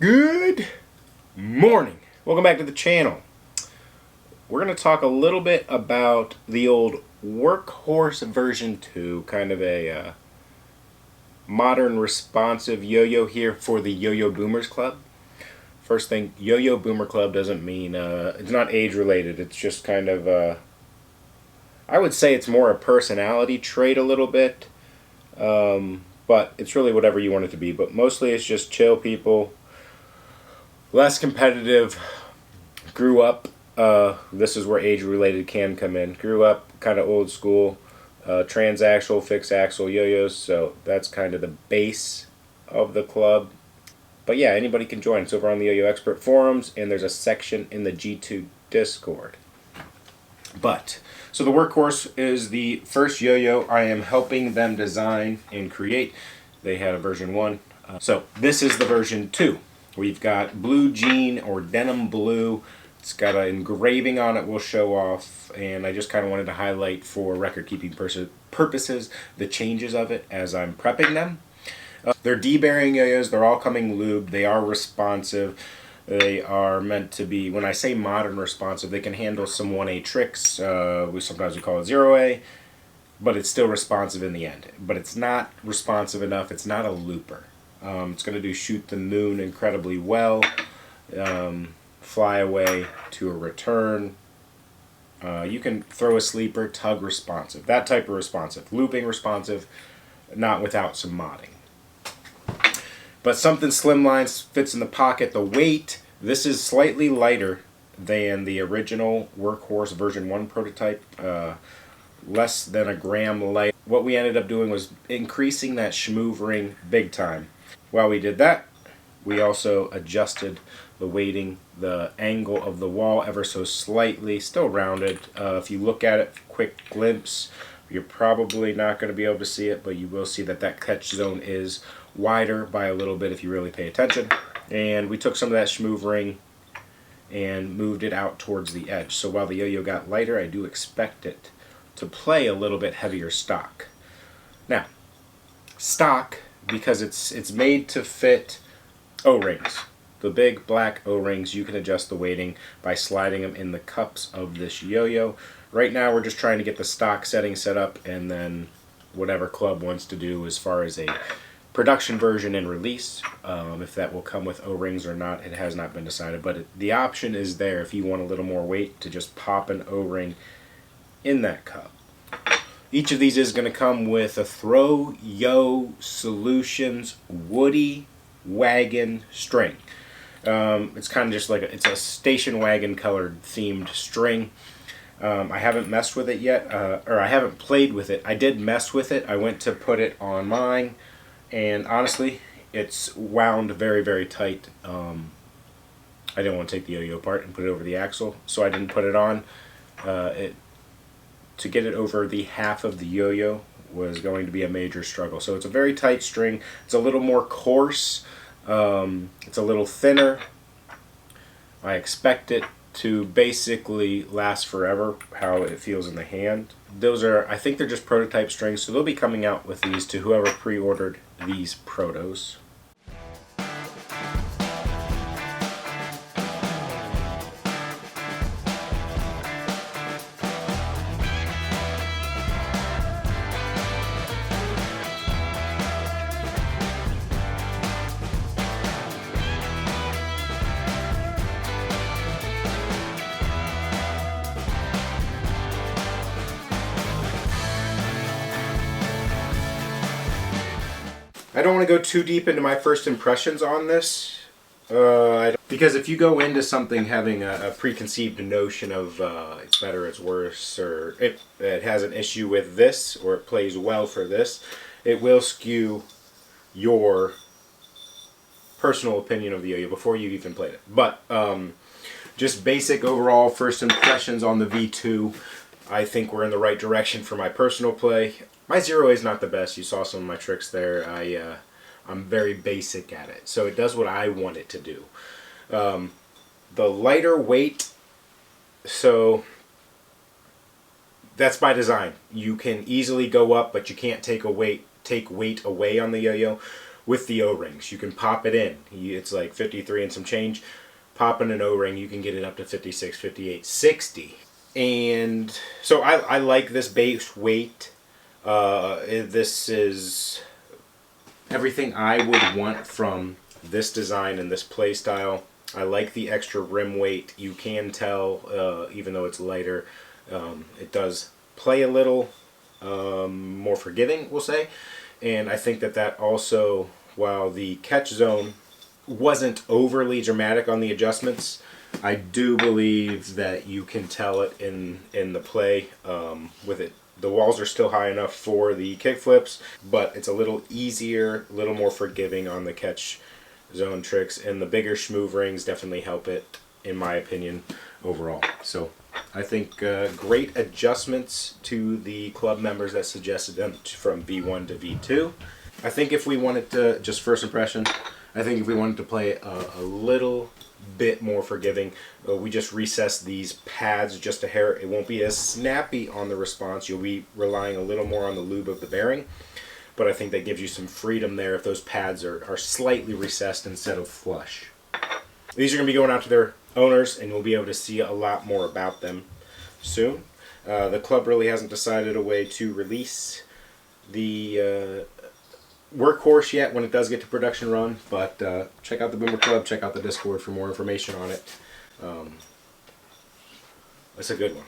Good morning. Welcome back to the channel. We're going to talk a little bit about the old Workhorse version 2, kind of a modern responsive yo-yo here for the Yo-Yo Boomers Club. First thing, Yo-Yo Boomer Club doesn't mean, it's not age related, it's just kind of, I would say it's more a personality trait a little bit, but it's really whatever you want it to be, but mostly it's just chill people, less competitive, grew up, this is where age related can come in, grew up kind of old school, transaxle, fixed axle yo-yos, so that's kind of the base of the club. But yeah, anybody can join. It's over on the Yo-Yo Expert forums, and there's a section in the G2 Discord. So the Workhorse is the first yo-yo I am helping them design and create. They had a version 1. So this is the version 2. We've got blue jean or denim blue. It's got an engraving on it we'll show off, and I just kind of wanted to highlight for record-keeping purposes the changes of it as I'm prepping them. They're debearing yo-yos. They're all coming lubed. They are responsive. They are meant to be, when I say modern responsive, they can handle some 1A tricks. Sometimes we call it 0A, but it's still responsive in the end. But it's not responsive enough. It's not a looper. It's going to do shoot the moon incredibly well, fly away to a return. You can throw a sleeper, tug responsive, that type of responsive. Looping responsive, not without some modding. But something slimline, fits in the pocket. The weight, this is slightly lighter than the original Workhorse version 1 prototype, less than a gram light. What we ended up doing was increasing that schmoove ring big time. While we did that, we also adjusted the weighting, the angle of the wall ever so slightly, still rounded. If you look at it, quick glimpse, you're probably not going to be able to see it, but you will see that that catch zone is wider by a little bit if you really pay attention. And we took some of that schmoove ring and moved it out towards the edge. So while the yo-yo got lighter, I do expect it to play a little bit heavier stock. Now, stock, because it's made to fit O-rings. The big black O-rings, you can adjust the weighting by sliding them in the cups of this yo-yo. Right now we're just trying to get the stock setting set up, and then whatever club wants to do as far as a production version and release. If that will come with O-rings or not, it has not been decided, but the option is there if you want a little more weight to just pop an O-ring in that cup. Each of these is going to come with a Throw Yo Solutions Woody Wagon string. It's kind of just like it's a station wagon colored themed string. I haven't messed with it yet, or I haven't played with it. I did mess with it. I went to put it on mine, and honestly, it's wound very, very tight. I didn't want to take the yo-yo apart and put it over the axle, so I didn't put it on. To get it over the half of the yo-yo was going to be a major struggle. So it's a very tight string. It's a little more coarse. It's a little thinner. I expect it to basically last forever, how it feels in the hand. Those are, I think they're just prototype strings, so they'll be coming out with these to whoever pre-ordered these protos. I don't want to go too deep into my first impressions on this, because if you go into something having a preconceived notion of it's better, it's worse, or it has an issue with this, or it plays well for this, it will skew your personal opinion of the yo-yo before you even played it. But just basic overall first impressions on the V2, I think we're in the right direction for my personal play. My 0A is not the best. You saw some of my tricks there. I'm very basic at it. So it does what I want it to do. The lighter weight, so that's by design. You can easily go up, but you can't take weight away on the yo-yo. with the O-rings. You can pop it in. It's like 53 and some change. Pop in an O-ring, you can get it up to 56, 58, 60. And so I like this base weight. This is everything I would want from this design and this play style. I like the extra rim weight. You can tell, even though it's lighter, it does play a little more forgiving, we'll say. And I think that also, while the catch zone wasn't overly dramatic on the adjustments, I do believe that you can tell it in the play with it. The walls are still high enough for the kick flips, but it's a little easier, a little more forgiving on the catch zone tricks, and the bigger schmoove rings definitely help it, in my opinion, overall. So I think great adjustments to the club members that suggested them from V1 to V2. I think if we wanted to, just first impression, I think if we wanted to play a little bit more forgiving, we just recess these pads just a hair. It won't be as snappy on the response. You'll be relying a little more on the lube of the bearing, but I think that gives you some freedom there if those pads are slightly recessed instead of flush. These are going to be going out to their owners, and you'll be able to see a lot more about them soon. The club really hasn't decided a way to release the Workhorse yet when it does get to production run, but check out the Boomer Club, check out the Discord for more information on it. It's a good one.